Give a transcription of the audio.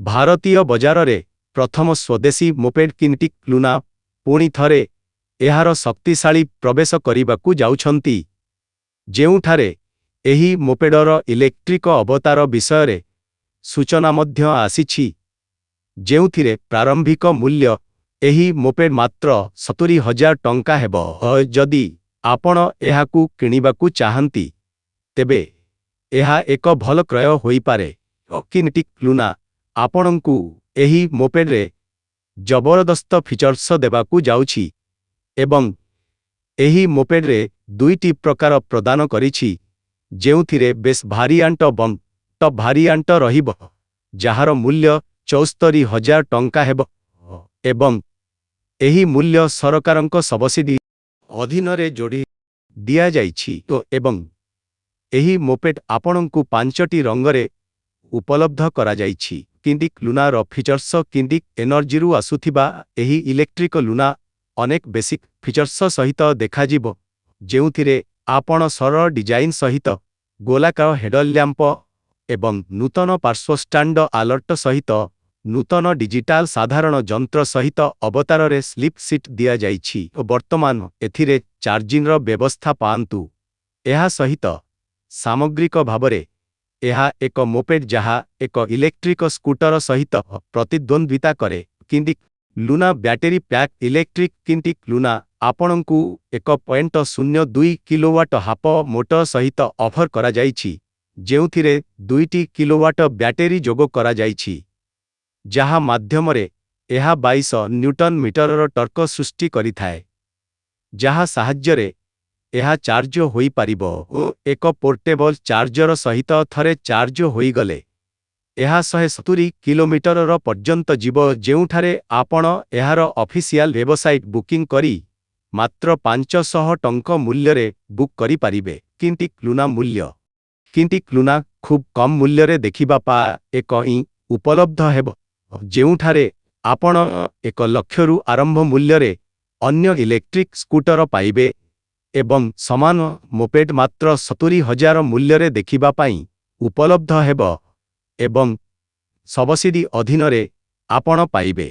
ଭାରତୀୟ ବଜାରରେ ପ୍ରଥମ ସ୍ୱଦେଶୀ ମୋପେଡ୍ କିନେଟିକ୍ ଲୁନା ପୁଣି ଥରେ ଏହାର ଶକ୍ତିଶାଳୀ ପ୍ରବେଶ କରିବାକୁ ଯାଉଛନ୍ତି, ଯେଉଁଠାରେ ଏହି ମୋପେଡର ଇଲେକ୍ଟ୍ରିକ ଅବତାର ବିଷୟରେ ସୂଚନା ମଧ୍ୟ ଆସିଛି, ଯେଉଁଥିରେ ପ୍ରାରମ୍ଭିକ ମୂଲ୍ୟ ଏହି ମୋପେଡ୍ ମାତ୍ର 70,000 ଟଙ୍କା ହେବ। ଯଦି ଆପଣ ଏହାକୁ କିଣିବାକୁ ଚାହାନ୍ତି, ତେବେ ଏହା ଏକ ଭଲ କ୍ରୟ ହୋଇପାରେ। କିନେଟିକ୍ ଲୁନା ଆପଣଙ୍କୁ ଏହି ମୋପେଡରେ ଜବରଦସ୍ତ ଫିଚର୍ସ ଦେବାକୁ ଯାଉଛି ଏବଂ ଏହି ମୋପେଡରେ ଦୁଇଟି ପ୍ରକାର ପ୍ରଦାନ କରିଛି, ଯେଉଁଥିରେ ବେସ୍ ଭାରିଆଣ୍ଟ ଏବଂ ଟପ୍ ଭାରିଆଣ୍ଟ ରହିବ, ଯାହାର ମୂଲ୍ୟ 74,000 ଟଙ୍କା ହେବ ଏବଂ ଏହି ମୂଲ୍ୟ ସରକାରଙ୍କ ସବସିଡି ଅଧୀନରେ ଯୋଡ଼ି ଦିଆଯାଇଛି ଏବଂ ଏହି ମୋପେଡ୍ ଆପଣଙ୍କୁ 5ଟି ରଙ୍ଗରେ ଉପଲବ୍ଧ କରାଯାଇଛି। କିନେଟିକ୍ ଲୁନାର ଫିଚର୍ସ କିନେଟିକ୍ ଏନର୍ଜିରୁ ଆସୁଥିବା ଏହି ଇଲେକ୍ଟ୍ରିକ ଲୁନା ଅନେକ ବେସିକ୍ ଫିଚର୍ସ ସହିତ ଦେଖାଯିବ, ଯେଉଁଥିରେ ଆପଣ ସରଳ ଡିଜାଇନ୍ ସହିତ ଗୋଲାକାର ହେଡଲ୍ୟାମ୍ପ ଏବଂ ନୂତନ ପାର୍ଶ୍ୱ ଷ୍ଟାଣ୍ଡ ଆଲର୍ଟ ସହିତ ନୂତନ ଡିଜିଟାଲ ସାଧାରଣ ଯନ୍ତ୍ର ସହିତ ଅବତାରରେ ସ୍ଲିପ୍ ସିଟ୍ ଦିଆଯାଇଛି ଓ ବର୍ତ୍ତମାନ ଏଥିରେ ଚାର୍ଜିଂର ବ୍ୟବସ୍ଥା ପାଆନ୍ତୁ। ଏହା ସହିତ ସାମଗ୍ରିକ ଭାବରେ ଏହା ଏକ ମୋପେଡ୍ ଯାହା ଏକ ଇଲେକ୍ଟ୍ରିକ ସ୍କୁଟର ସହିତ ପ୍ରତିଦ୍ୱନ୍ଦ୍ୱିତା କରେ। Kinetic Luna battery pack electric Kinetic Luna ଆପଣଙ୍କୁ 1.02 କିଲୋୱାଟ ହାପ ମୋଟର ସହିତ ଅଫର କରାଯାଇଛି, ଯେଉଁଥିରେ 2ଟି କିଲୋୱାଟ ବ୍ୟାଟେରୀ ଯୋଗ କରାଯାଇଛି, ଯାହା ମାଧ୍ୟମରେ ଏହା 22 ନ୍ୟୁଟନ ମିଟରର ଟର୍କ ସୃଷ୍ଟି କରିଥାଏ, ଯାହା ସାହାଯ୍ୟରେ ଏହା ଚାର୍ଜ ହୋଇପାରିବ ଓ ଏକ ପୋର୍ଟେବଲ୍ ଚାର୍ଜର ସହିତ ଥରେ ଚାର୍ଜ ହୋଇଗଲେ ଏହା 170 କିଲୋମିଟର ପର୍ଯ୍ୟନ୍ତ ଯିବ, ଯେଉଁଠାରେ ଆପଣ ଏହାର ଅଫିସିଆଲ ୱେବସାଇଟ୍ ବୁକିଂ କରି ମାତ୍ର 500 ଟଙ୍କା ମୂଲ୍ୟରେ ବୁକ୍ କରିପାରିବେ। କିନେଟିକ୍ ଲୁନା ମୂଲ୍ୟ କିନେଟିକ୍ ଲୁନା ଖୁବ୍ କମ୍ ମୂଲ୍ୟରେ ଦେଖିବା ପାଇଁ ଉପଲବ୍ଧ ହେବ, ଯେଉଁଠାରେ ଆପଣ 1 ଲକ୍ଷରୁ ଆରମ୍ଭ ମୂଲ୍ୟରେ ଅନ୍ୟ ଇଲେକ୍ଟ୍ରିକ୍ ସ୍କୁଟର ପାଇବେ ଏବଂ ସମାନ ମୋପେଡ୍ ମାତ୍ର 70,000 ମୂଲ୍ୟରେ ଦେଖିବା ପାଇଁ ଉପଲବ୍ଧ ହେବ ଏବଂ ସବସିଡି ଅଧୀନରେ ଆପଣ ପାଇବେ।